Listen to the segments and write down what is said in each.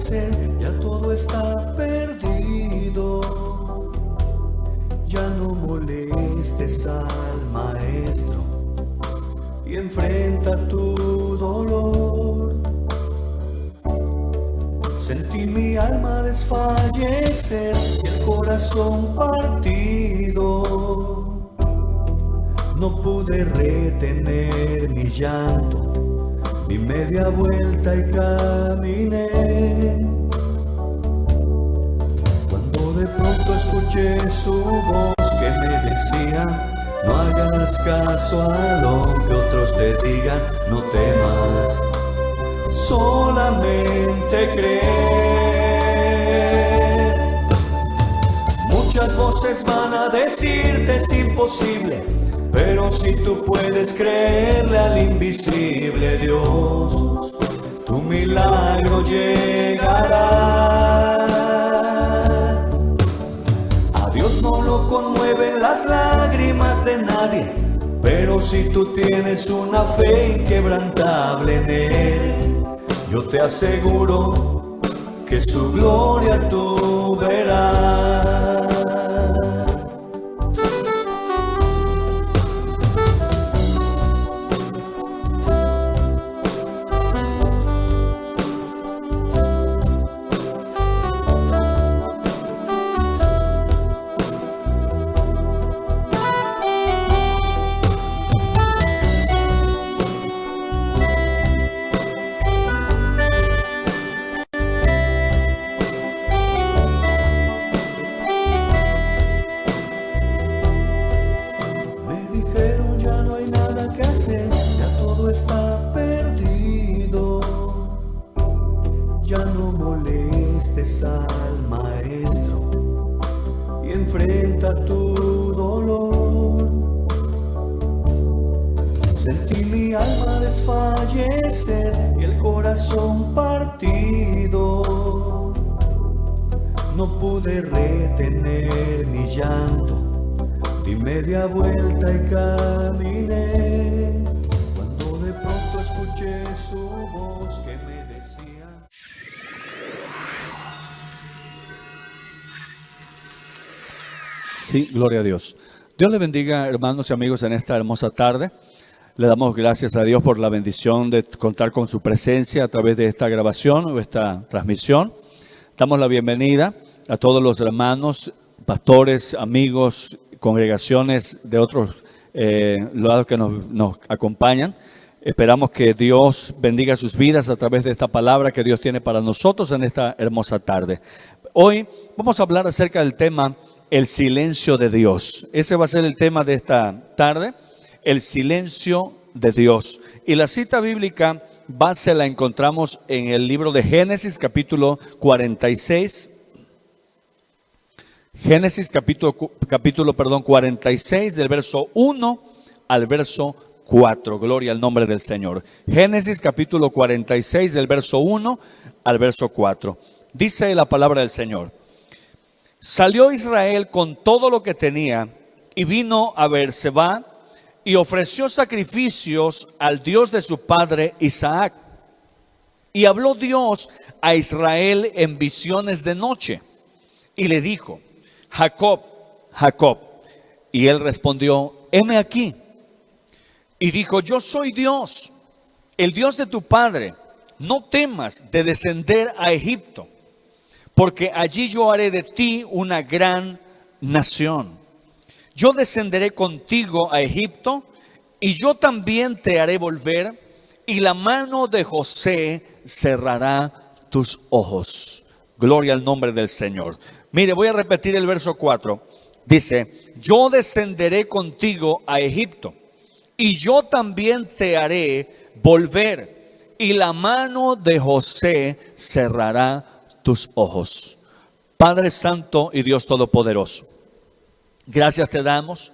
hacer, ya todo está perdido. Ya no molestes al maestro y enfrenta tu dolor. Sentí mi alma desfallecer y el corazón partido. No pude retener mi llanto, di media vuelta y caminé. Cuando de pronto escuché su voz que me decía: no hagas caso a lo que otros te digan, no temas, solamente cree. Muchas voces van a decirte es imposible, pero si tú puedes creerle al invisible Dios, tu milagro llegará. A Dios no lo conmueven las lágrimas de nadie, pero si tú tienes una fe inquebrantable en Él, yo te aseguro que su gloria tú verás. Ya todo está perdido. Ya no molestes al maestro y enfrenta tu dolor. Sentí mi alma desfallecer y el corazón partido. No pude retener mi llanto, di media vuelta y caminé. Cuando de pronto escuché su voz que me decía: Sí, gloria a Dios. Dios le bendiga, hermanos y amigos, en esta hermosa tarde. Le damos gracias a Dios por la bendición de contar con su presencia a través de esta grabación o esta transmisión. Damos la bienvenida a todos los hermanos, pastores, amigos, congregaciones de otros lados que nos acompañan. Esperamos que Dios bendiga sus vidas a través de esta palabra que Dios tiene para nosotros en esta hermosa tarde. Hoy vamos a hablar acerca del tema el silencio de Dios. Ese va a ser el tema de esta tarde, el silencio de Dios. Y la cita bíblica base la encontramos en el libro de Génesis, capítulo 46. Génesis capítulo 46, del verso 1 al verso 4. Gloria al nombre del Señor. Génesis capítulo 46, del verso 1 al verso 4. Dice la palabra del Señor: Salió Israel con todo lo que tenía y vino a Beerseba y ofreció sacrificios al Dios de su padre Isaac. Y habló Dios a Israel en visiones de noche y le dijo: Jacob, Jacob. Y él respondió: heme aquí. Y dijo: yo soy Dios, el Dios de tu padre. No temas de descender a Egipto, porque allí yo haré de ti una gran nación. Yo descenderé contigo a Egipto, y yo también te haré volver, y la mano de José cerrará tus ojos. Gloria al nombre del Señor. Mire, voy a repetir el verso 4. Dice: yo descenderé contigo a Egipto, y yo también te haré volver, y la mano de José cerrará tus ojos. Padre Santo y Dios Todopoderoso, gracias te damos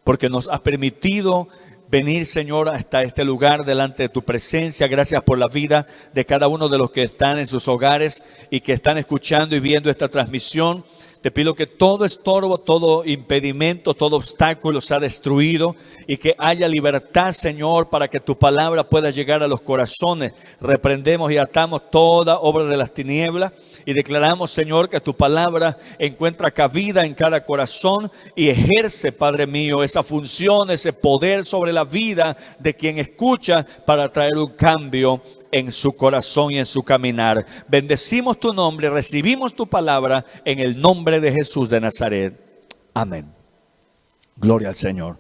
porque nos has permitido venir, Señor, hasta este lugar delante de tu presencia. Gracias por la vida de cada uno de los que están en sus hogares y que están escuchando y viendo esta transmisión. Te pido que todo estorbo, todo impedimento, todo obstáculo sea destruido y que haya libertad, Señor, para que tu palabra pueda llegar a los corazones. Reprendemos y atamos toda obra de las tinieblas y declaramos, Señor, que tu palabra encuentra cabida en cada corazón y ejerce, Padre mío, esa función, ese poder sobre la vida de quien escucha para traer un cambio en su corazón y en su caminar. Bendecimos tu nombre, recibimos tu palabra en el nombre de Jesús de Nazaret. Amén. Gloria al Señor.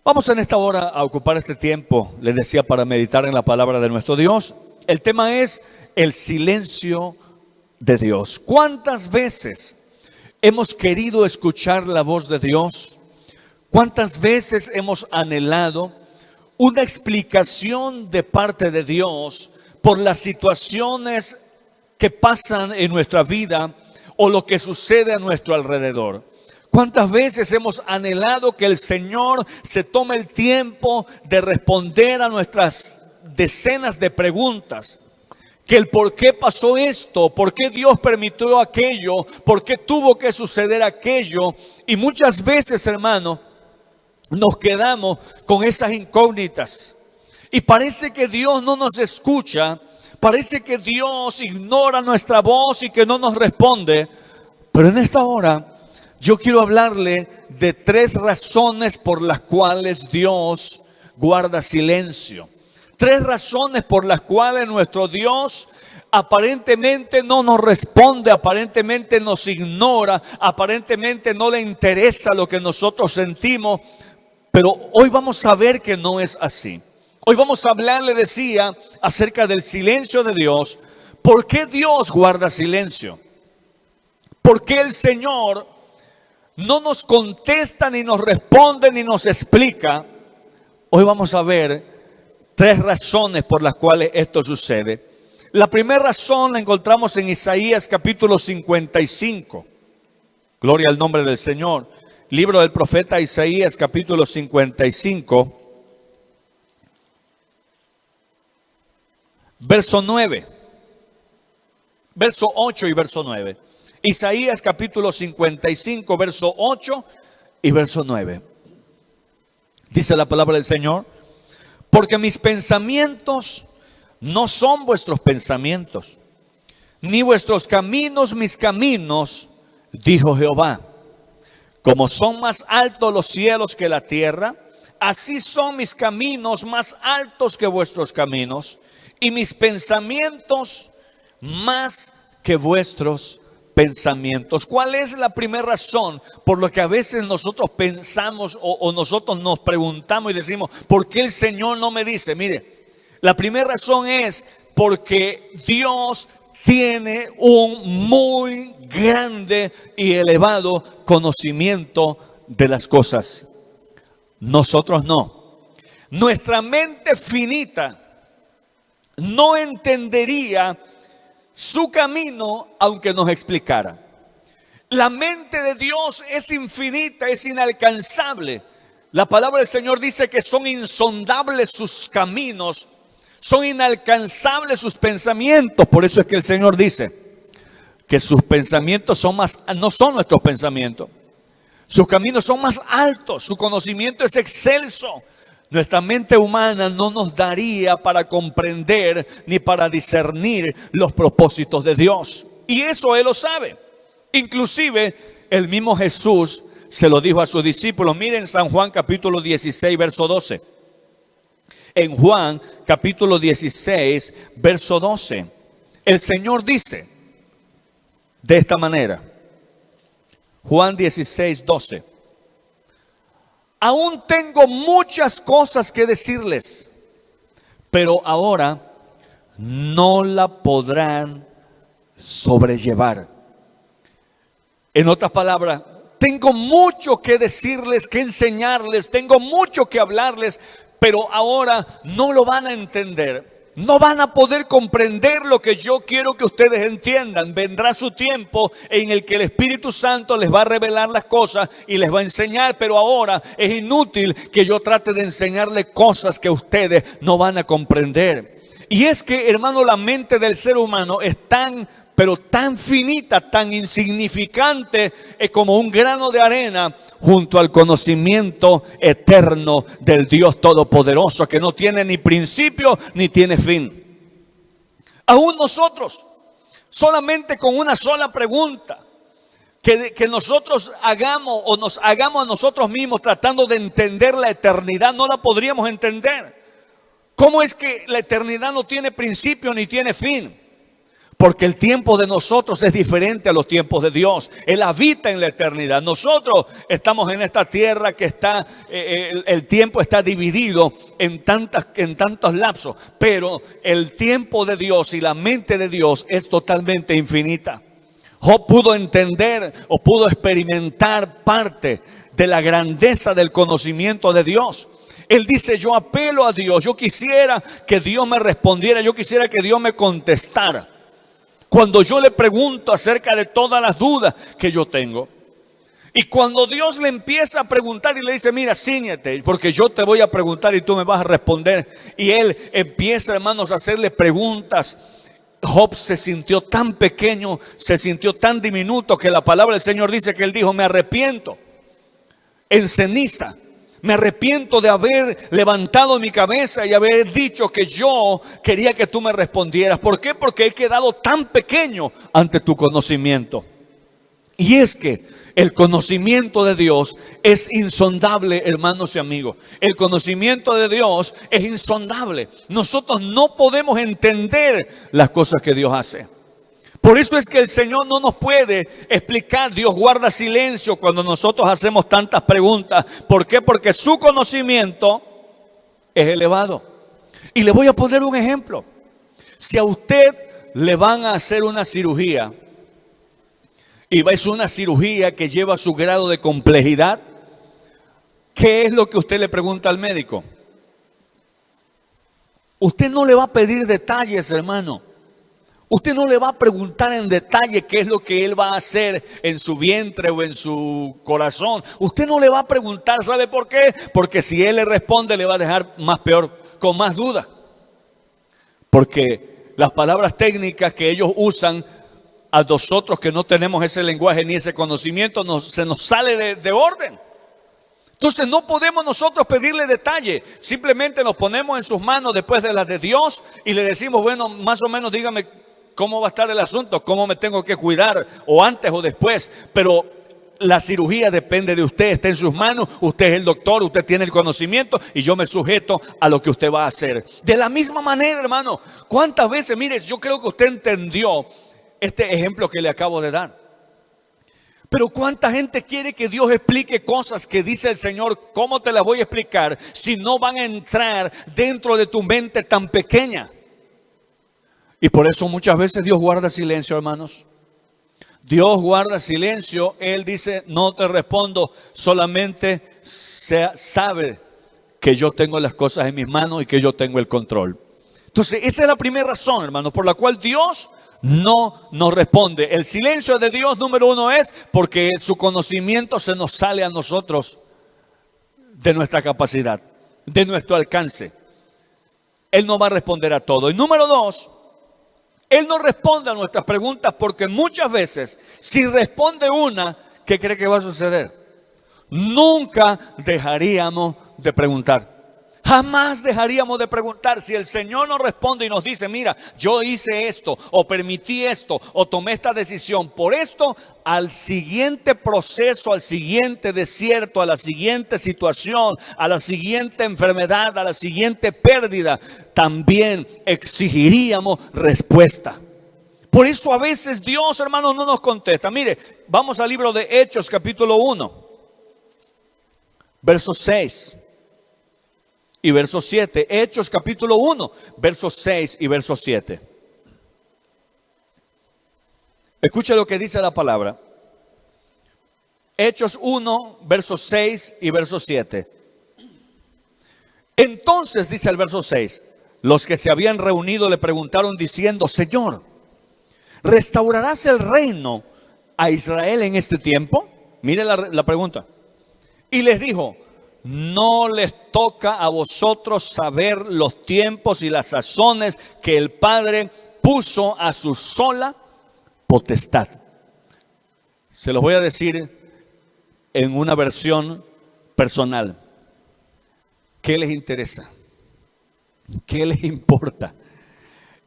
Vamos en esta hora a ocupar este tiempo, les decía, para meditar en la palabra de nuestro Dios. El tema es el silencio de Dios. ¿Cuántas veces hemos querido escuchar la voz de Dios? ¿Cuántas veces hemos anhelado una explicación de parte de Dios por las situaciones que pasan en nuestra vida o lo que sucede a nuestro alrededor? ¿Cuántas veces hemos anhelado que el Señor se tome el tiempo de responder a nuestras decenas de preguntas? Que el por qué pasó esto, por qué Dios permitió aquello, por qué tuvo que suceder aquello. Y muchas veces, hermano, nos quedamos con esas incógnitas y parece que Dios no nos escucha, parece que Dios ignora nuestra voz y que no nos responde. Pero en esta hora yo quiero hablarle de 3 razones por las cuales Dios guarda silencio. 3 razones por las cuales nuestro Dios aparentemente no nos responde, aparentemente nos ignora, aparentemente no le interesa lo que nosotros sentimos. Pero hoy vamos a ver que no es así. Hoy vamos a hablar, le decía, acerca del silencio de Dios. ¿Por qué Dios guarda silencio? ¿Por qué el Señor no nos contesta, ni nos responde, ni nos explica? Hoy vamos a ver 3 razones por las cuales esto sucede. La primera razón la encontramos en Isaías capítulo 55. Gloria al nombre del Señor. Libro del profeta Isaías capítulo 55, verso 9, verso 8 y verso 9. Isaías capítulo 55, verso 8 y verso 9. Dice la palabra del Señor: porque mis pensamientos no son vuestros pensamientos, ni vuestros caminos mis caminos, dijo Jehová. Como son más altos los cielos que la tierra, así son mis caminos más altos que vuestros caminos, y mis pensamientos más que vuestros pensamientos. ¿Cuál es la primera razón por la que a veces nosotros pensamos o nosotros nos preguntamos y decimos, ¿por qué el Señor no me dice? Mire, la primera razón es porque Dios tiene un muy grande y elevado conocimiento de las cosas. Nosotros no. Nuestra mente finita no entendería su camino aunque nos explicara. La mente de Dios es infinita, es inalcanzable. La palabra del Señor dice que son insondables sus caminos, son inalcanzables sus pensamientos. Por eso es que el Señor dice que sus pensamientos no son nuestros pensamientos. Sus caminos son más altos, su conocimiento es excelso. Nuestra mente humana no nos daría para comprender ni para discernir los propósitos de Dios. Y eso Él lo sabe. Inclusive el mismo Jesús se lo dijo a sus discípulos. Miren San Juan capítulo 16, verso 12. En Juan capítulo 16, verso 12, el Señor dice de esta manera. Juan 16, 12. Aún tengo muchas cosas que decirles, pero ahora no la podrán sobrellevar. En otras palabras, tengo mucho que decirles, que enseñarles, tengo mucho que hablarles, pero ahora no lo van a entender. No van a poder comprender lo que yo quiero que ustedes entiendan. Vendrá su tiempo en el que el Espíritu Santo les va a revelar las cosas y les va a enseñar, pero ahora es inútil que yo trate de enseñarles cosas que ustedes no van a comprender. Y es que, hermano, la mente del ser humano es tan pero tan finita, tan insignificante como un grano de arena junto al conocimiento eterno del Dios Todopoderoso, que no tiene ni principio ni tiene fin. Aún nosotros, solamente con una sola pregunta que nosotros hagamos o nos hagamos a nosotros mismos tratando de entender la eternidad, no la podríamos entender. ¿Cómo es que la eternidad no tiene principio ni tiene fin? Porque el tiempo de nosotros es diferente a los tiempos de Dios. Él habita en la eternidad. Nosotros estamos en esta tierra que está, el tiempo está dividido en tantos lapsos. Pero el tiempo de Dios y la mente de Dios es totalmente infinita. Job pudo entender o pudo experimentar parte de la grandeza del conocimiento de Dios. Él dice: yo apelo a Dios, yo quisiera que Dios me respondiera, yo quisiera que Dios me contestara cuando yo le pregunto acerca de todas las dudas que yo tengo. Y cuando Dios le empieza a preguntar y le dice: mira, cíñete, porque yo te voy a preguntar y tú me vas a responder. Y él empieza, hermanos, a hacerle preguntas. Job se sintió tan pequeño, se sintió tan diminuto, que la palabra del Señor dice que él dijo: me arrepiento en ceniza. Me arrepiento de haber levantado mi cabeza y haber dicho que yo quería que tú me respondieras. ¿Por qué? Porque he quedado tan pequeño ante tu conocimiento. Y es que el conocimiento de Dios es insondable, hermanos y amigos. El conocimiento de Dios es insondable. Nosotros no podemos entender las cosas que Dios hace. Por eso es que el Señor no nos puede explicar. Dios guarda silencio cuando nosotros hacemos tantas preguntas. ¿Por qué? Porque su conocimiento es elevado. Y le voy a poner un ejemplo. Si a usted le van a hacer una cirugía, y es una cirugía que lleva su grado de complejidad, ¿qué es lo que usted le pregunta al médico? Usted no le va a pedir detalles, hermano. Usted no le va a preguntar en detalle qué es lo que él va a hacer en su vientre o en su corazón. Usted no le va a preguntar, ¿sabe por qué? Porque si él le responde, le va a dejar más peor, con más duda. Porque las palabras técnicas que ellos usan, a nosotros que no tenemos ese lenguaje ni ese conocimiento, se nos sale de orden. Entonces no podemos nosotros pedirle detalle. Simplemente nos ponemos en sus manos después de las de Dios y le decimos: bueno, más o menos dígame cómo va a estar el asunto, cómo me tengo que cuidar, o antes o después. Pero la cirugía depende de usted, está en sus manos. Usted es el doctor, usted tiene el conocimiento y yo me sujeto a lo que usted va a hacer. De la misma manera, hermano, ¿cuántas veces? Mire, yo creo que usted entendió este ejemplo que le acabo de dar. Pero ¿cuánta gente quiere que Dios explique cosas que dice el Señor? ¿Cómo te las voy a explicar si no van a entrar dentro de tu mente tan pequeña? Y por eso muchas veces Dios guarda silencio, hermanos. Dios guarda silencio. Él dice: no te respondo, solamente sabe que yo tengo las cosas en mis manos y que yo tengo el control. Entonces esa es la primera razón, hermanos, por la cual Dios no nos responde. El silencio de Dios, número uno, es porque su conocimiento se nos sale a nosotros de nuestra capacidad, de nuestro alcance. Él no va a responder a todo. Y número dos, Él no responde a nuestras preguntas porque muchas veces, si responde una, ¿qué cree que va a suceder? Nunca dejaríamos de preguntar. Jamás dejaríamos de preguntar. Si el Señor nos responde y nos dice: mira, yo hice esto, o permití esto, o tomé esta decisión por esto, al siguiente proceso, al siguiente desierto, a la siguiente situación, a la siguiente enfermedad, a la siguiente pérdida, también exigiríamos respuesta. Por eso a veces Dios, hermanos, no nos contesta. Mire, vamos al libro de Hechos, capítulo 1, versos 6 y verso 7. Hechos capítulo 1, versos 6 y verso 7. Escuche lo que dice la palabra. Hechos 1, versos 6 y verso 7. Entonces, dice el verso 6, los que se habían reunido le preguntaron diciendo: Señor, ¿restaurarás el reino a Israel en este tiempo? Mire la pregunta. Y les dijo: no les toca a vosotros saber los tiempos y las sazones que el Padre puso a su sola potestad. Se los voy a decir en una versión personal. ¿Qué les interesa? ¿Qué les importa?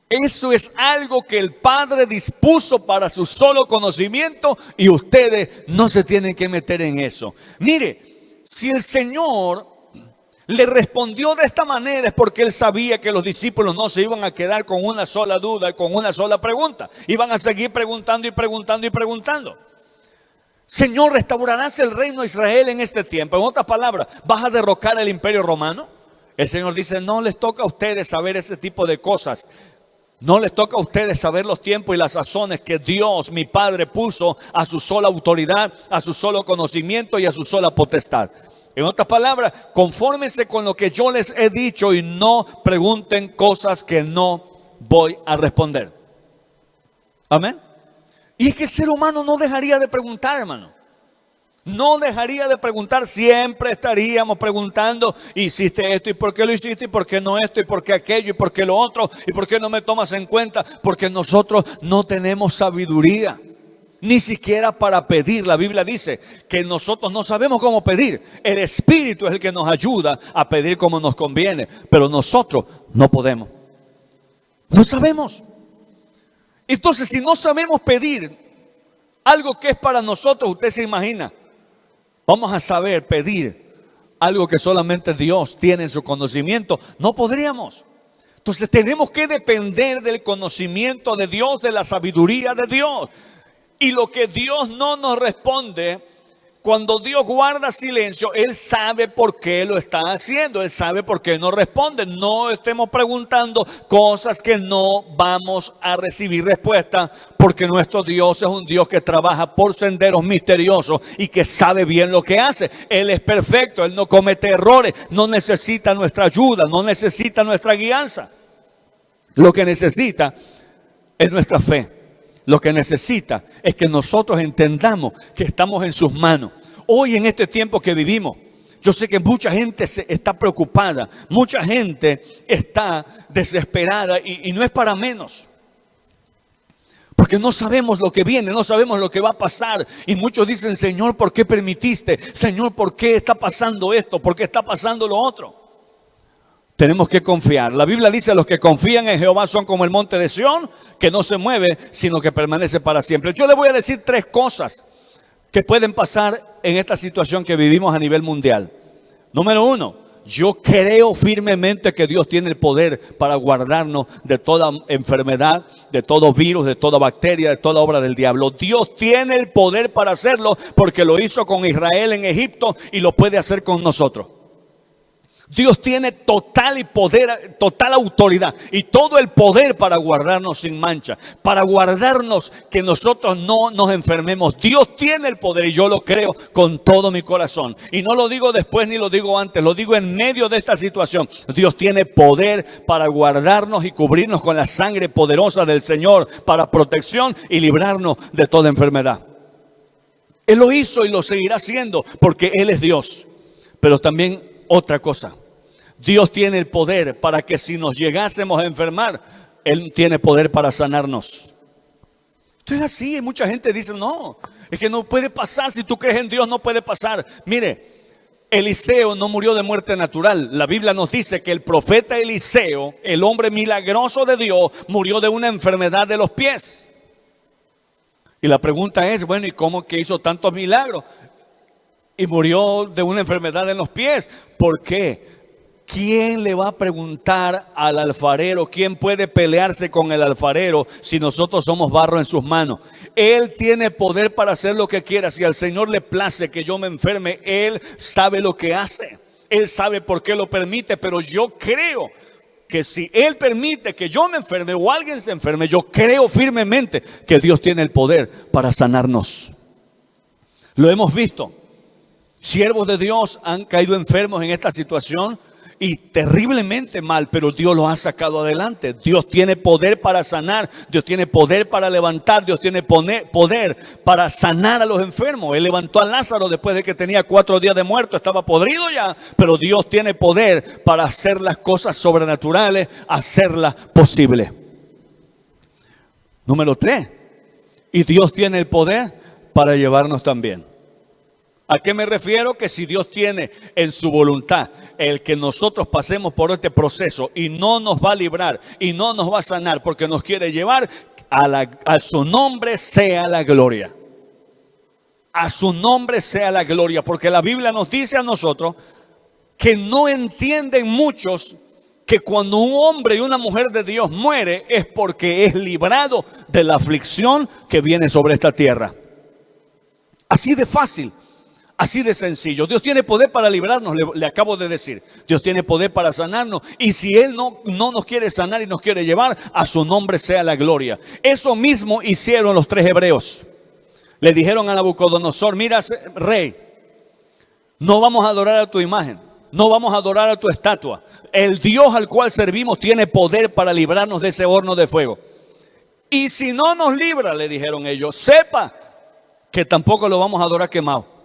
Eso es algo que el Padre dispuso para su solo conocimiento y ustedes no se tienen que meter en eso. Mire, si el Señor le respondió de esta manera es porque Él sabía que los discípulos no se iban a quedar con una sola duda, con una sola pregunta. Iban a seguir preguntando y preguntando y preguntando. Señor, ¿restaurarás el reino de Israel en este tiempo? En otras palabras, ¿vas a derrocar el imperio romano? El Señor dice, no les toca a ustedes saber ese tipo de cosas. No les toca a ustedes saber los tiempos y las sazones que Dios, mi Padre, puso a su sola autoridad, a su solo conocimiento y a su sola potestad. En otras palabras, confórmense con lo que yo les he dicho y no pregunten cosas que no voy a responder. Amén. Y es que el ser humano no dejaría de preguntar, hermano. No dejaría de preguntar, siempre estaríamos preguntando, hiciste esto y por qué lo hiciste y por qué no esto y por qué aquello y por qué lo otro y por qué no me tomas en cuenta, porque nosotros no tenemos sabiduría, ni siquiera para pedir. La Biblia dice que nosotros no sabemos cómo pedir, el Espíritu es el que nos ayuda a pedir como nos conviene, pero nosotros no podemos, no sabemos. Entonces, si no sabemos pedir algo que es para nosotros, usted se imagina, vamos a saber pedir algo que solamente Dios tiene en su conocimiento. No podríamos. Entonces tenemos que depender del conocimiento de Dios, de la sabiduría de Dios. Y lo que Dios no nos responde, cuando Dios guarda silencio, Él sabe por qué lo está haciendo. Él sabe por qué no responde. No estemos preguntando cosas que no vamos a recibir respuesta, porque nuestro Dios es un Dios que trabaja por senderos misteriosos y que sabe bien lo que hace. Él es perfecto, Él no comete errores, no necesita nuestra ayuda, no necesita nuestra guianza. Lo que necesita es nuestra fe. Lo que necesita es que nosotros entendamos que estamos en sus manos. Hoy en este tiempo que vivimos, yo sé que mucha gente está preocupada, mucha gente está desesperada y no es para menos. Porque no sabemos lo que viene, no sabemos lo que va a pasar. Y muchos dicen, Señor, ¿por qué permitiste? Señor, ¿por qué está pasando esto? ¿Por qué está pasando lo otro? Tenemos que confiar. La Biblia dice, los que confían en Jehová son como el monte de Sión, que no se mueve, sino que permanece para siempre. Yo le voy a decir 3 cosas que pueden pasar en esta situación que vivimos a nivel mundial. Número 1, yo creo firmemente que Dios tiene el poder para guardarnos de toda enfermedad, de todo virus, de toda bacteria, de toda obra del diablo. Dios tiene el poder para hacerlo porque lo hizo con Israel en Egipto y lo puede hacer con nosotros. Dios tiene total autoridad y todo el poder para guardarnos sin mancha, para guardarnos que nosotros no nos enfermemos. Dios tiene el poder y yo lo creo con todo mi corazón. Y no lo digo después ni lo digo antes, lo digo en medio de esta situación. Dios tiene poder para guardarnos y cubrirnos con la sangre poderosa del Señor para protección y librarnos de toda enfermedad. Él lo hizo y lo seguirá haciendo porque Él es Dios. Pero también otra cosa, Dios tiene el poder para que si nos llegásemos a enfermar, Él tiene poder para sanarnos. Esto es así, y mucha gente dice, no, es que no puede pasar, si tú crees en Dios no puede pasar. Mire, Eliseo no murió de muerte natural. La Biblia nos dice que el profeta Eliseo, el hombre milagroso de Dios, murió de una enfermedad de los pies. Y la pregunta es, bueno, ¿y cómo que hizo tantos milagros? Y murió de una enfermedad en los pies. ¿Por qué? ¿Quién le va a preguntar al alfarero? ¿Quién puede pelearse con el alfarero si nosotros somos barro en sus manos? Él tiene poder para hacer lo que quiera. Si al Señor le place que yo me enferme, Él sabe lo que hace. Él sabe por qué lo permite, pero yo creo que si Él permite que yo me enferme o alguien se enferme, yo creo firmemente que Dios tiene el poder para sanarnos. Lo hemos visto. Siervos de Dios han caído enfermos en esta situación y terriblemente mal, pero Dios los ha sacado adelante. Dios tiene poder para sanar, Dios tiene poder para levantar, Dios tiene poder para sanar a los enfermos. Él levantó a Lázaro después de que tenía 4 días de muerto, estaba podrido ya, pero Dios tiene poder para hacer las cosas sobrenaturales, hacerlas posibles. Número 3, y Dios tiene el poder para llevarnos también. ¿A qué me refiero? Que si Dios tiene en su voluntad el que nosotros pasemos por este proceso y no nos va a librar y no nos va a sanar porque nos quiere llevar, a su nombre sea la gloria. A su nombre sea la gloria, porque la Biblia nos dice a nosotros que no entienden muchos que cuando un hombre y una mujer de Dios muere es porque es librado de la aflicción que viene sobre esta tierra. Así de fácil. Así de sencillo. Dios tiene poder para librarnos, le acabo de decir. Dios tiene poder para sanarnos. Y si Él no nos quiere sanar y nos quiere llevar, a su nombre sea la gloria. Eso mismo hicieron los 3 hebreos. Le dijeron a Nabucodonosor: mira, rey, no vamos a adorar a tu imagen, no vamos a adorar a tu estatua. El Dios al cual servimos tiene poder para librarnos de ese horno de fuego. Y si no nos libra, le dijeron ellos, sepa que tampoco lo vamos a adorar quemado.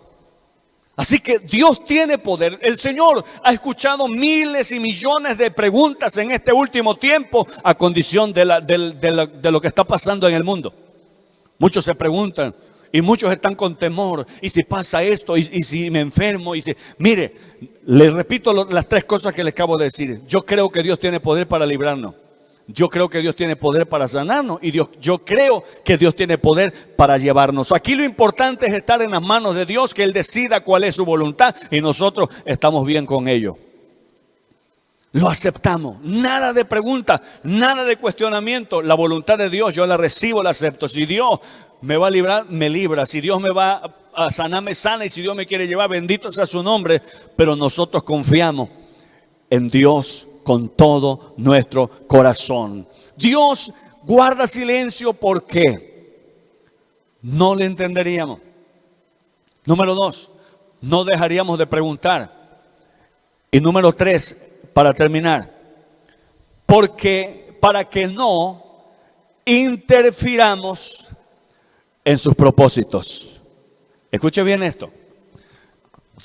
Así que Dios tiene poder. El Señor ha escuchado miles y millones de preguntas en este último tiempo a condición de lo que está pasando en el mundo. Muchos se preguntan y muchos están con temor. ¿Y si pasa esto? ¿Y si me enfermo? Mire, le repito las 3 cosas que les acabo de decir. Yo creo que Dios tiene poder para librarnos. Yo creo que Dios tiene poder para sanarnos y yo creo que Dios tiene poder para llevarnos. Aquí lo importante es estar en las manos de Dios, que Él decida cuál es su voluntad y nosotros estamos bien con ello. Lo aceptamos, nada de pregunta, nada de cuestionamiento. La voluntad de Dios yo la recibo, la acepto. Si Dios me va a librar, me libra. Si Dios me va a sanar, me sana. Y si Dios me quiere llevar, bendito sea su nombre. Pero nosotros confiamos en Dios con todo nuestro corazón. Dios guarda silencio porque no le entenderíamos. Número 2, no dejaríamos de preguntar. Y número 3, para terminar, porque para que no interfiramos en sus propósitos. Escuche bien esto.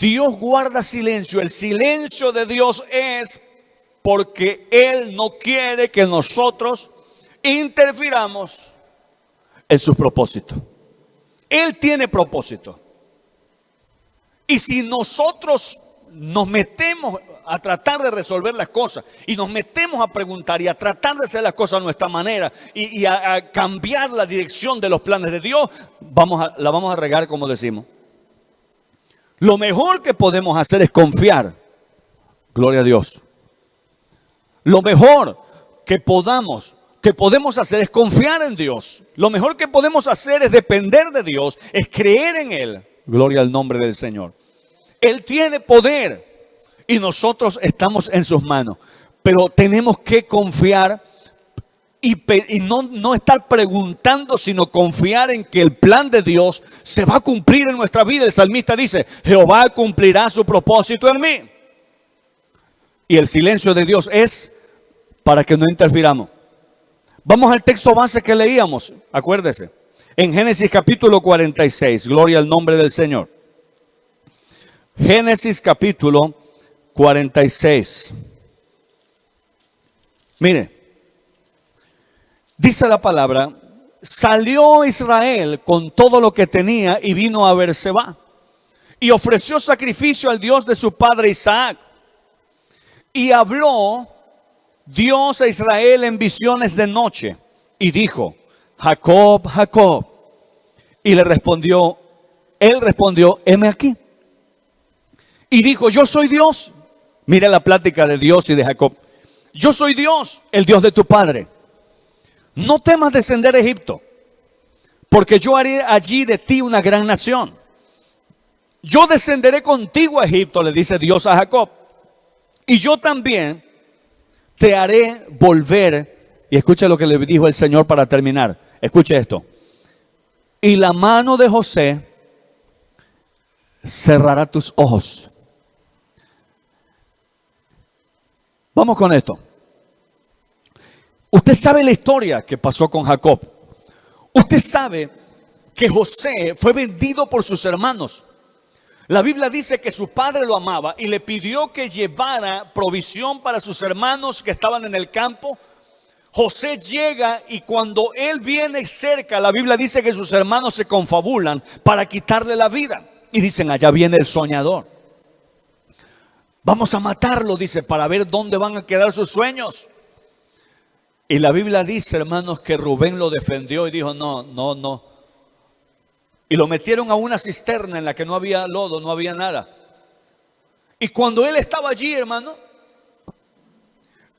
Dios guarda silencio. El silencio de Dios es porque Él no quiere que nosotros interfiramos en sus propósitos. Él tiene propósito. Y si nosotros nos metemos a tratar de resolver las cosas y nos metemos a preguntar y a tratar de hacer las cosas a nuestra manera y a cambiar la dirección de los planes de Dios, la vamos a regar, como decimos. Lo mejor que podemos hacer es confiar. Gloria a Dios. Lo mejor que podemos hacer es confiar en Dios. Lo mejor que podemos hacer es depender de Dios, es creer en Él. Gloria al nombre del Señor. Él tiene poder y nosotros estamos en sus manos. Pero tenemos que confiar y no estar preguntando, sino confiar en que el plan de Dios se va a cumplir en nuestra vida. El salmista dice: Jehová cumplirá su propósito en mí. Y el silencio de Dios es para que no interfiramos. Vamos al texto base que leíamos, acuérdese. En Génesis capítulo 46, gloria al nombre del Señor. Génesis capítulo 46. Mire, dice la palabra: salió Israel con todo lo que tenía y vino a Beerseba y ofreció sacrificio al Dios de su padre Isaac. Y habló Dios a Israel en visiones de noche y dijo: Jacob, Jacob. Y él respondió, heme aquí. Y dijo: yo soy Dios. Mira la plática de Dios y de Jacob. Yo soy Dios, el Dios de tu padre. No temas descender a Egipto, porque yo haré allí de ti una gran nación. Yo descenderé contigo a Egipto, le dice Dios a Jacob. Y yo también te haré volver. Y escucha lo que le dijo el Señor para terminar. Escuche esto. Y la mano de José cerrará tus ojos. Vamos con esto. Usted sabe la historia que pasó con Jacob. Usted sabe que José fue vendido por sus hermanos. La Biblia dice que su padre lo amaba y le pidió que llevara provisión para sus hermanos que estaban en el campo, José llega y cuando él viene cerca, la Biblia dice que sus hermanos se confabulan para quitarle la vida. Y dicen, allá viene el soñador. Vamos a matarlo, dice, para ver dónde van a quedar sus sueños. Y la Biblia dice, hermanos, que Rubén lo defendió y dijo, no, no, no. Y lo metieron a una cisterna en la que no había lodo, no había nada. Y cuando él estaba allí, hermano,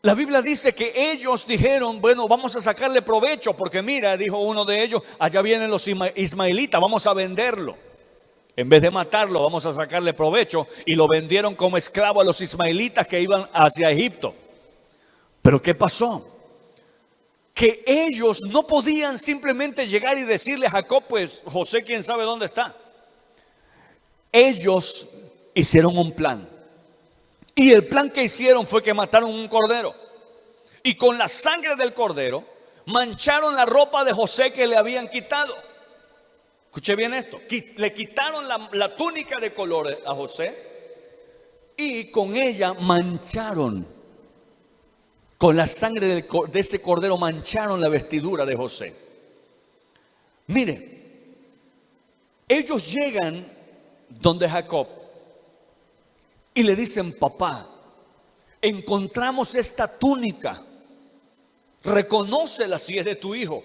la Biblia dice que ellos dijeron, bueno, vamos a sacarle provecho, porque mira, dijo uno de ellos, allá vienen los ismaelitas, vamos a venderlo. En vez de matarlo, vamos a sacarle provecho. Y lo vendieron como esclavo a los ismaelitas que iban hacia Egipto. Pero ¿qué pasó? Que ellos no podían simplemente llegar y decirle a Jacob, pues José quién sabe dónde está. Ellos hicieron un plan. Y el plan que hicieron fue que mataron un cordero. Y con la sangre del cordero mancharon la ropa de José que le habían quitado. Escuche bien esto. Le quitaron la túnica de color a José y con ella mancharon, con la sangre de ese cordero mancharon la vestidura de José. Mire, ellos llegan donde Jacob y le dicen, papá, encontramos esta túnica, reconócela si es de tu hijo.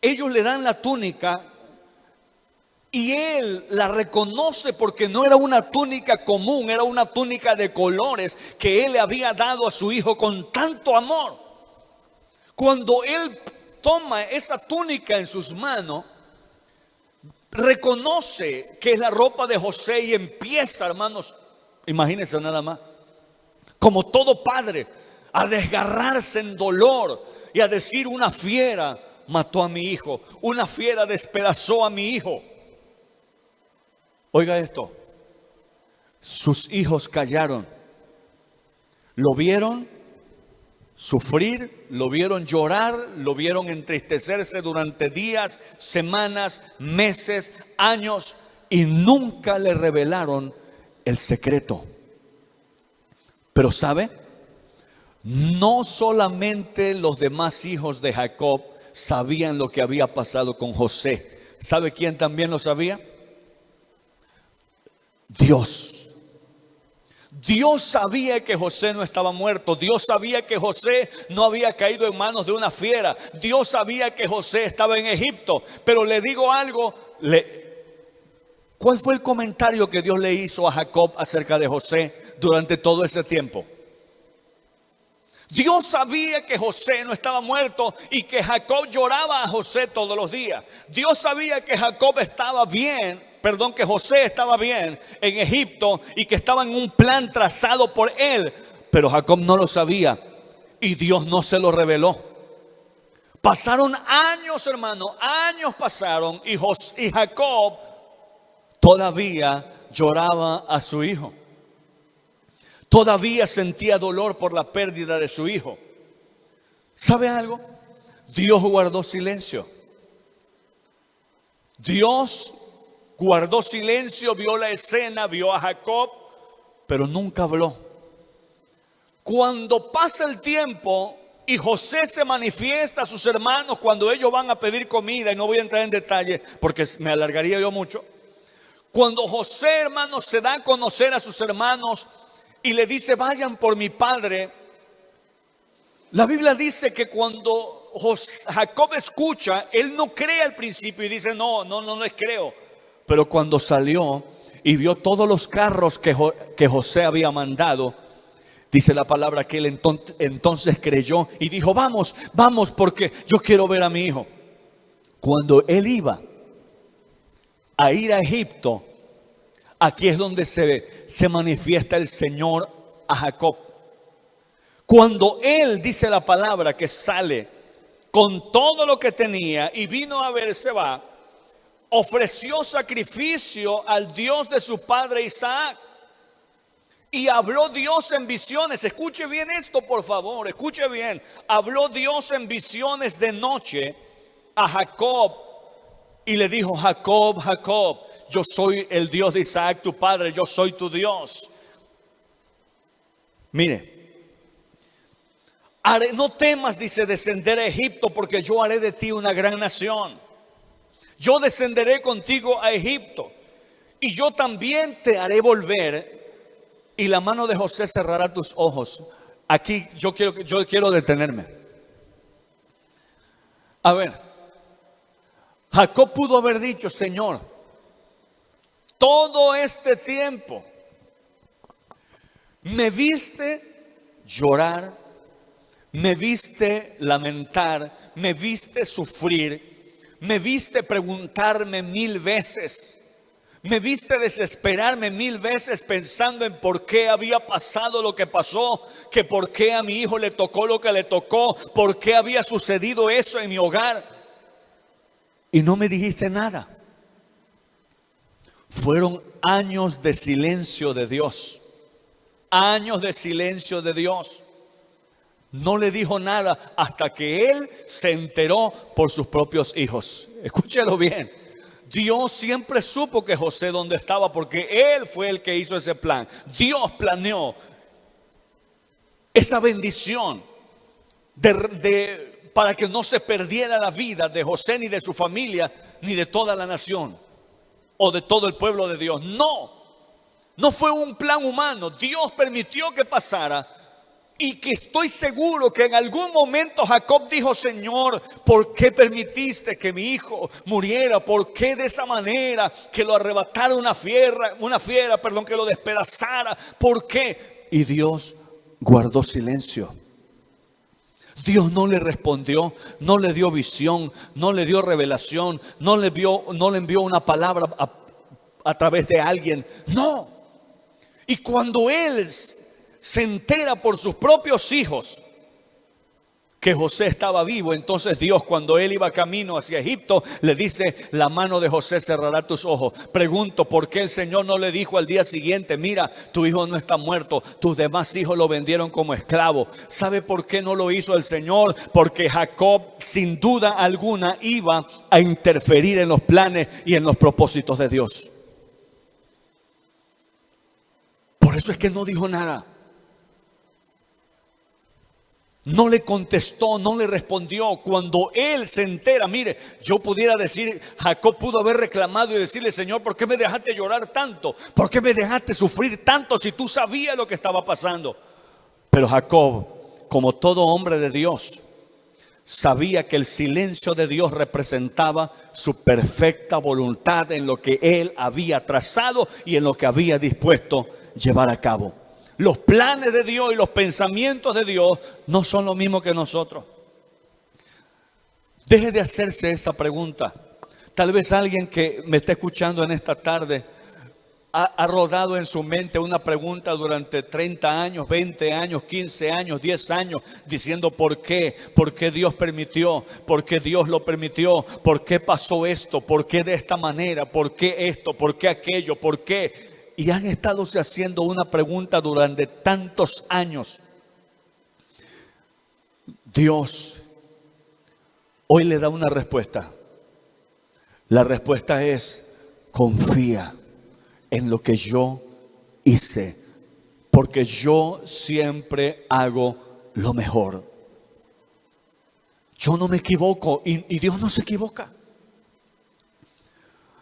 Ellos le dan la túnica y él la reconoce porque no era una túnica común, era una túnica de colores que él le había dado a su hijo con tanto amor. Cuando él toma esa túnica en sus manos, reconoce que es la ropa de José y empieza, hermanos, imagínense nada más, como todo padre, a desgarrarse en dolor y a decir, una fiera mató a mi hijo, una fiera despedazó a mi hijo. Oiga esto, sus hijos callaron, lo vieron sufrir, lo vieron llorar, lo vieron entristecerse durante días, semanas, meses, años y nunca le revelaron el secreto. Pero ¿sabe? No solamente los demás hijos de Jacob sabían lo que había pasado con José. ¿Sabe quién también lo sabía? Dios. Dios sabía que José no estaba muerto. Dios sabía que José no había caído en manos de una fiera. Dios sabía que José estaba en Egipto. Pero le digo algo, ¿cuál fue el comentario que Dios le hizo a Jacob acerca de José durante todo ese tiempo? Dios sabía que José no estaba muerto y que Jacob lloraba a José todos los días. Dios sabía que Jacob estaba bien, que José estaba bien en Egipto y que estaba en un plan trazado por él. Pero Jacob no lo sabía y Dios no se lo reveló. Pasaron años, hermano, años pasaron y Jacob todavía lloraba a su hijo. Todavía sentía dolor por la pérdida de su hijo. ¿Sabe algo? Dios guardó silencio. Dios guardó silencio, vio la escena, vio a Jacob, pero nunca habló. Cuando pasa el tiempo y José se manifiesta a sus hermanos cuando ellos van a pedir comida, y no voy a entrar en detalle porque me alargaría yo mucho. Cuando José, hermanos, se da a conocer a sus hermanos y le dice, vayan por mi padre. La Biblia dice que cuando Jacob escucha, él no cree al principio y dice, no les creo. Pero cuando salió y vio todos los carros que José había mandado, dice la palabra que él entonces creyó y dijo, vamos porque yo quiero ver a mi hijo. Cuando él iba a ir a Egipto, aquí es donde se manifiesta el Señor a Jacob. Cuando él, dice la palabra, que sale con todo lo que tenía y vino a Beerseba, ofreció sacrificio al Dios de su padre Isaac. Y habló Dios en visiones. Escuche bien esto, por favor, escuche bien. Habló Dios en visiones de noche a Jacob y le dijo, Jacob, Jacob, yo soy el Dios de Isaac, tu padre, yo soy tu Dios. Mire, No temas, dice, descender a Egipto, porque yo haré de ti una gran nación. Yo descenderé contigo a Egipto, y yo también te haré volver, y la mano de José cerrará tus ojos. Aquí yo quiero detenerme. A ver, Jacob pudo haber dicho: Señor, todo este tiempo me viste llorar, me viste lamentar, me viste sufrir, me viste preguntarme 1000 veces, me viste desesperarme 1000 veces pensando en por qué había pasado lo que pasó, que por qué a mi hijo le tocó lo que le tocó, por qué había sucedido eso en mi hogar, y no me dijiste nada. Fueron años de silencio de Dios. Años de silencio de Dios. No le dijo nada hasta que él se enteró por sus propios hijos. Escúchelo bien. Dios siempre supo que José dónde estaba, porque él fue el que hizo ese plan. Dios planeó esa bendición para que no se perdiera la vida de José, ni de su familia, ni de toda la nación, o de todo el pueblo de Dios. No fue un plan humano. Dios permitió que pasara, y que estoy seguro que en algún momento Jacob dijo: Señor, ¿por qué permitiste que mi hijo muriera? ¿Por qué de esa manera? Que lo arrebatara una fiera, que lo despedazara. ¿Por qué? Y Dios guardó silencio. Dios no le respondió, no le dio visión, no le dio revelación, no le envió una palabra a través de alguien. No. Y cuando él se entera por sus propios hijos que José estaba vivo, entonces Dios, cuando él iba camino hacia Egipto, le dice: la mano de José cerrará tus ojos. Pregunto, ¿por qué el Señor no le dijo al día siguiente: mira, tu hijo no está muerto, tus demás hijos lo vendieron como esclavo? ¿Sabe por qué no lo hizo el Señor? Porque Jacob, sin duda alguna, iba a interferir en los planes y en los propósitos de Dios. Por eso es que no dijo nada. No le contestó, no le respondió. Cuando él se entera, mire, yo pudiera decir, Jacob pudo haber reclamado y decirle: Señor, ¿por qué me dejaste llorar tanto? ¿Por qué me dejaste sufrir tanto si tú sabías lo que estaba pasando? Pero Jacob, como todo hombre de Dios, sabía que el silencio de Dios representaba su perfecta voluntad en lo que él había trazado y en lo que había dispuesto llevar a cabo. Los planes de Dios y los pensamientos de Dios no son lo mismo que nosotros. Deje de hacerse esa pregunta. Tal vez alguien que me esté escuchando en esta tarde ha rodado en su mente una pregunta durante 30 años, 20 años, 15 años, 10 años, diciendo: ¿por qué? ¿Por qué Dios permitió? ¿Por qué Dios lo permitió? ¿Por qué pasó esto? ¿Por qué de esta manera? ¿Por qué esto? ¿Por qué aquello? ¿Por qué? Y han estado haciendo una pregunta durante tantos años. Dios hoy le da una respuesta. La respuesta es: confía en lo que yo hice, porque yo siempre hago lo mejor. Yo no me equivoco y Dios no se equivoca.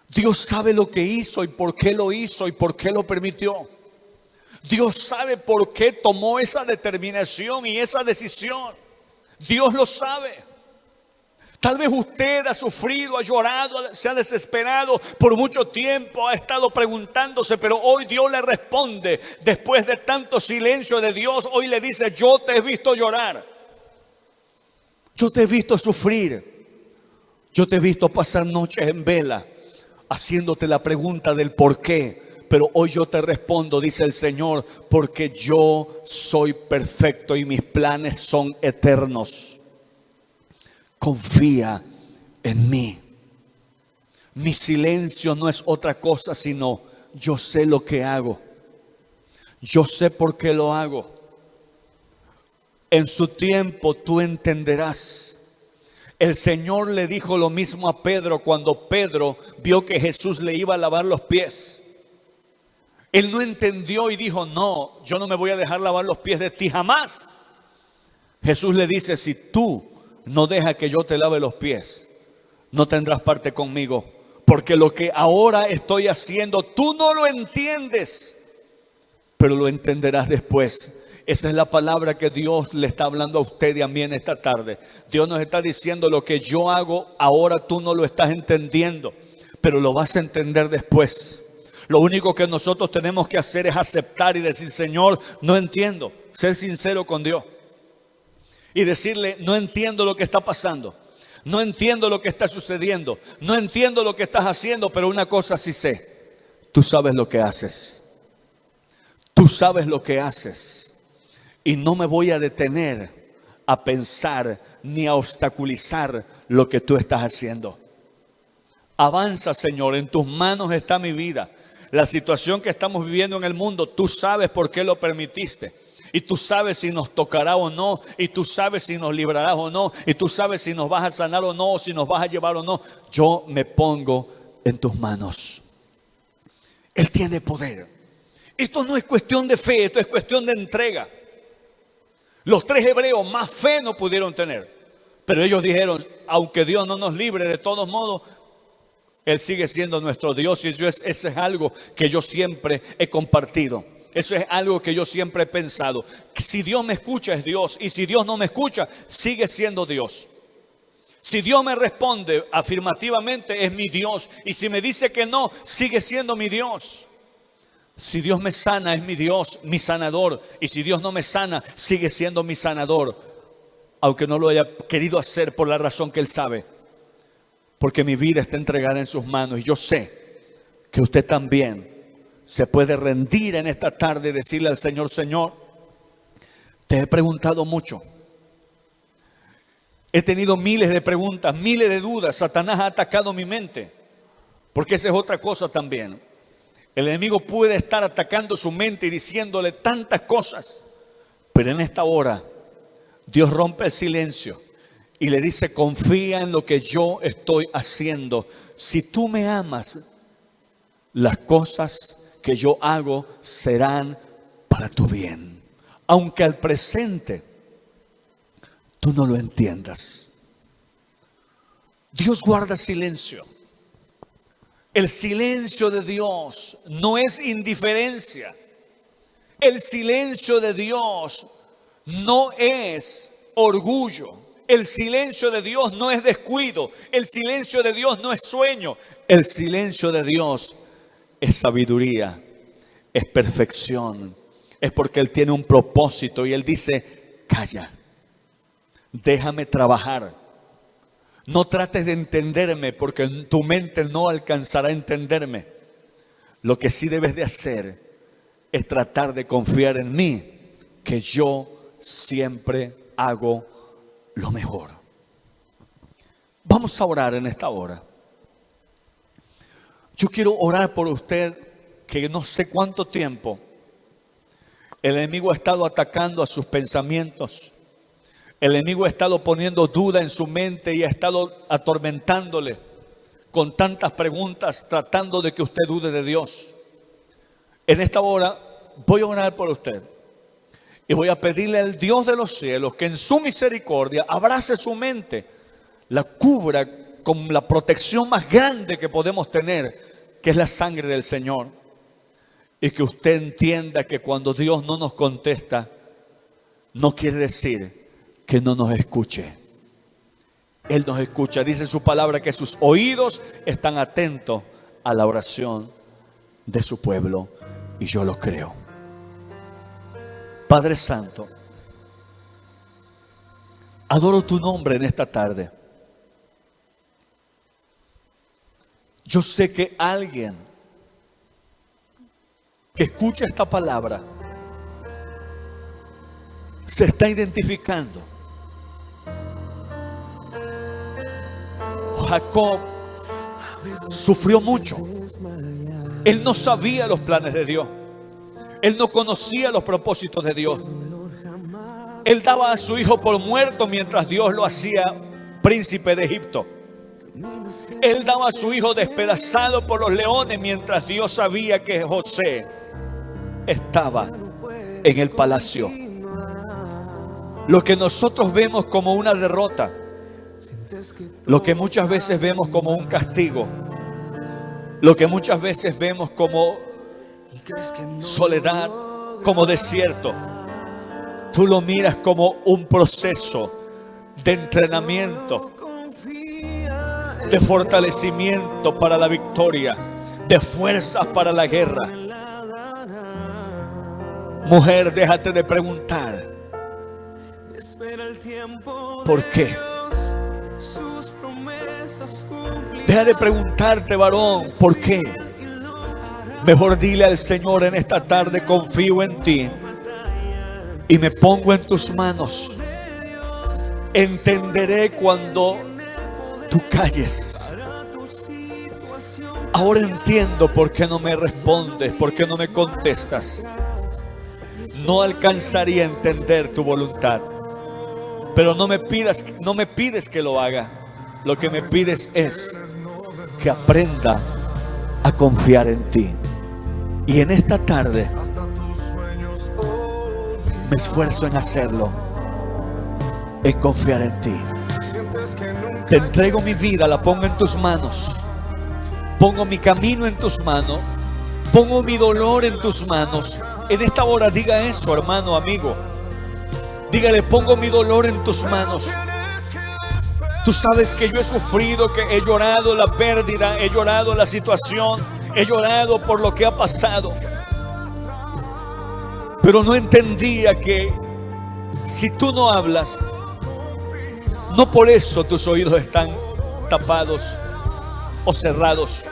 Dios sabe lo que hizo y por qué lo hizo y por qué lo permitió. Dios sabe por qué tomó esa determinación y esa decisión. Dios lo sabe. Tal vez usted ha sufrido, ha llorado, se ha desesperado por mucho tiempo, ha estado preguntándose, pero hoy Dios le responde. Después de tanto silencio de Dios, hoy le dice: yo te he visto llorar. Yo te he visto sufrir. Yo te he visto pasar noches en vela, haciéndote la pregunta del por qué. Pero hoy yo te respondo, dice el Señor: porque yo soy perfecto y mis planes son eternos. Confía en mí. Mi silencio no es otra cosa sino: yo sé lo que hago. Yo sé por qué lo hago. En su tiempo tú entenderás. El Señor le dijo lo mismo a Pedro cuando Pedro vio que Jesús le iba a lavar los pies. Él no entendió y dijo: no, yo no me voy a dejar lavar los pies de ti jamás. Jesús le dice, si tú no dejas que yo te lave los pies, no tendrás parte conmigo, porque lo que ahora estoy haciendo, tú no lo entiendes, pero lo entenderás después. Esa es la palabra que Dios le está hablando a usted y a mí en esta tarde. Dios nos está diciendo, lo que yo hago ahora tú no lo estás entendiendo, pero lo vas a entender después. Lo único que nosotros tenemos que hacer es aceptar y decir, Señor, no entiendo. Ser sincero con Dios y decirle, no entiendo lo que está pasando, no entiendo lo que está sucediendo, no entiendo lo que estás haciendo, pero una cosa sí sé, tú sabes lo que haces. Tú sabes lo que haces. Y no me voy a detener a pensar ni a obstaculizar lo que tú estás haciendo. Avanza, Señor, en tus manos está mi vida. La situación que estamos viviendo en el mundo, tú sabes por qué lo permitiste. Y tú sabes si nos tocará o no. Y tú sabes si nos librarás o no. Y tú sabes si nos vas a sanar o no. O si nos vas a llevar o no. Yo me pongo en tus manos. Él tiene poder. Esto no es cuestión de fe, esto es cuestión de entrega. Los 3 hebreos más fe no pudieron tener. Pero ellos dijeron, aunque Dios no nos libre, de todos modos, Él sigue siendo nuestro Dios. Y eso es algo que yo siempre he compartido. Eso es algo que yo siempre he pensado. Si Dios me escucha es Dios. Y si Dios no me escucha, sigue siendo Dios. Si Dios me responde afirmativamente, es mi Dios. Y si me dice que no, sigue siendo mi Dios. Si Dios me sana, es mi Dios, mi sanador. Y si Dios no me sana, sigue siendo mi sanador. Aunque no lo haya querido hacer por la razón que Él sabe. Porque mi vida está entregada en sus manos. Y yo sé que usted también se puede rendir en esta tarde y decirle al Señor, Señor, te he preguntado mucho. He tenido miles de preguntas, miles de dudas. Satanás ha atacado mi mente. Porque esa es otra cosa también. El enemigo puede estar atacando su mente y diciéndole tantas cosas. Pero en esta hora, Dios rompe el silencio y le dice, confía en lo que yo estoy haciendo. Si tú me amas, las cosas que yo hago serán para tu bien. Aunque al presente tú no lo entiendas. Dios guarda silencio. El silencio de Dios no es indiferencia. El silencio de Dios no es orgullo. El silencio de Dios no es descuido. El silencio de Dios no es sueño. El silencio de Dios es sabiduría, es perfección. Es porque Él tiene un propósito y Él dice, calla, déjame trabajar. No trates de entenderme porque tu mente no alcanzará a entenderme. Lo que sí debes de hacer es tratar de confiar en mí, que yo siempre hago lo mejor. Vamos a orar en esta hora. Yo quiero orar por usted que no sé cuánto tiempo el enemigo ha estado atacando a sus pensamientos. El enemigo ha estado poniendo duda en su mente y ha estado atormentándole con tantas preguntas, tratando de que usted dude de Dios. En esta hora voy a orar por usted y voy a pedirle al Dios de los cielos que en su misericordia abrace su mente, la cubra con la protección más grande que podemos tener, que es la sangre del Señor. Y que usted entienda que cuando Dios no nos contesta, no quiere decir que no nos escuche. Él nos escucha. Dice su palabra que sus oídos están atentos a la oración de su pueblo. Y yo lo creo. Padre Santo, adoro tu nombre en esta tarde. Yo sé que alguien que escucha esta palabra se está identificando. Jacob sufrió mucho. Él no sabía los planes de Dios. Él no conocía los propósitos de Dios. Él daba a su hijo por muerto mientras Dios lo hacía príncipe de Egipto. Él daba a su hijo despedazado por los leones mientras Dios sabía que José estaba en el palacio. Lo que nosotros vemos como una derrota, lo que muchas veces vemos como un castigo, lo que muchas veces vemos como soledad, como desierto, tú lo miras como un proceso de entrenamiento, de fortalecimiento para la victoria, de fuerzas para la guerra. Mujer, déjate de preguntar ¿por qué? Deja de preguntarte, varón, ¿por qué? Mejor dile al Señor en esta tarde: confío en ti y me pongo en tus manos. Entenderé cuando tú calles. Ahora entiendo por qué no me respondes, por qué no me contestas. No alcanzaría a entender tu voluntad, pero no me pides que lo haga. Lo que me pides es que aprenda a confiar en ti. Y en esta tarde me esfuerzo en hacerlo, en confiar en ti. Te entrego mi vida, la pongo en tus manos. Pongo mi camino en tus manos. Pongo mi dolor en tus manos. En esta hora diga eso, hermano, amigo. Dígale: pongo mi dolor en tus manos. Tú sabes que yo he sufrido, que he llorado la pérdida, he llorado la situación, he llorado por lo que ha pasado. Pero no entendía que si tú no hablas, no por eso tus oídos están tapados o cerrados.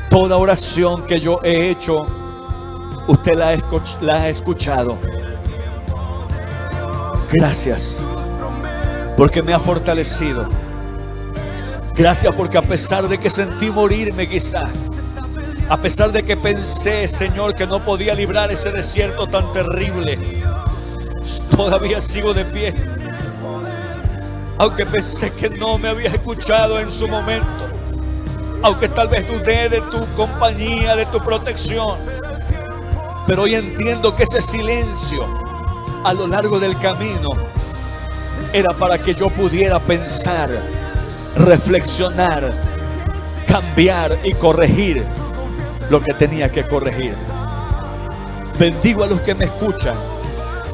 Toda oración que yo he hecho, usted la ha escuchado. Gracias, porque me ha fortalecido. Gracias porque a pesar de que sentí morirme quizá, a pesar de que pensé, Señor, que no podía librar ese desierto tan terrible, todavía sigo de pie. Aunque pensé que no me habías escuchado en su momento, aunque tal vez dudé de tu compañía, de tu protección, pero hoy entiendo que ese silencio a lo largo del camino era para que yo pudiera pensar, reflexionar, cambiar y corregir lo que tenía que corregir. Bendigo a los que me escuchan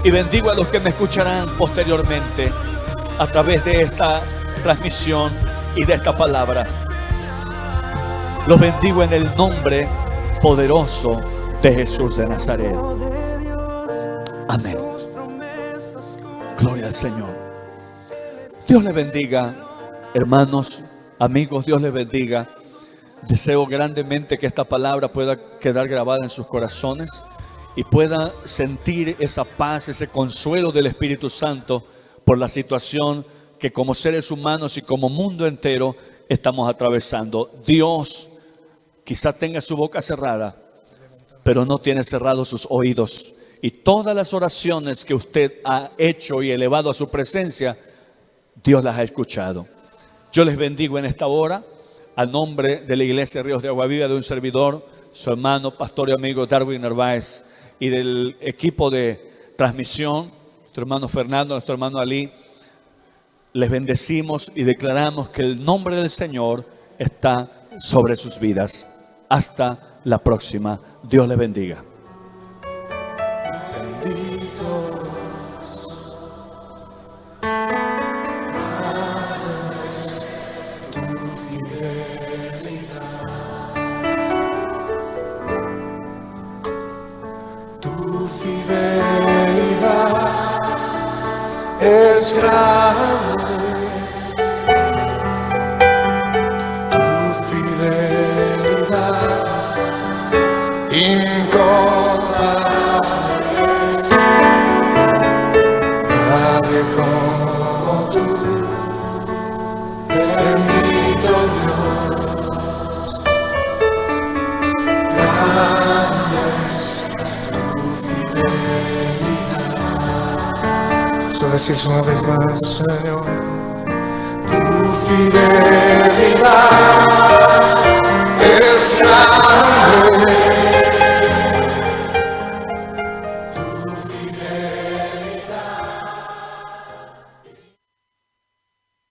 y bendigo a los que me escucharán posteriormente a través de esta transmisión y de esta palabra. Los bendigo en el nombre poderoso de Jesús de Nazaret. Amén. Gloria al Señor. Dios les bendiga, hermanos, amigos, Dios les bendiga. Deseo grandemente que esta palabra pueda quedar grabada en sus corazones y pueda sentir esa paz, ese consuelo del Espíritu Santo por la situación que como seres humanos y como mundo entero estamos atravesando. Dios quizá tenga su boca cerrada, pero no tiene cerrados sus oídos. Y todas las oraciones que usted ha hecho y elevado a su presencia, Dios las ha escuchado. Yo les bendigo en esta hora, a nombre de la Iglesia Ríos de Agua Viva, de un servidor, su hermano, pastor y amigo Darwin Narváez, y del equipo de transmisión, nuestro hermano Fernando, nuestro hermano Ali. Les bendecimos y declaramos que el nombre del Señor está sobre sus vidas. Hasta la próxima. Dios les bendiga. Tu fidelidad es grande, tu fidelidad incomparable, nadie como tú, bendito Dios, grande es tu fidelidad. Solo decir una vez más, Señor, tu fidelidad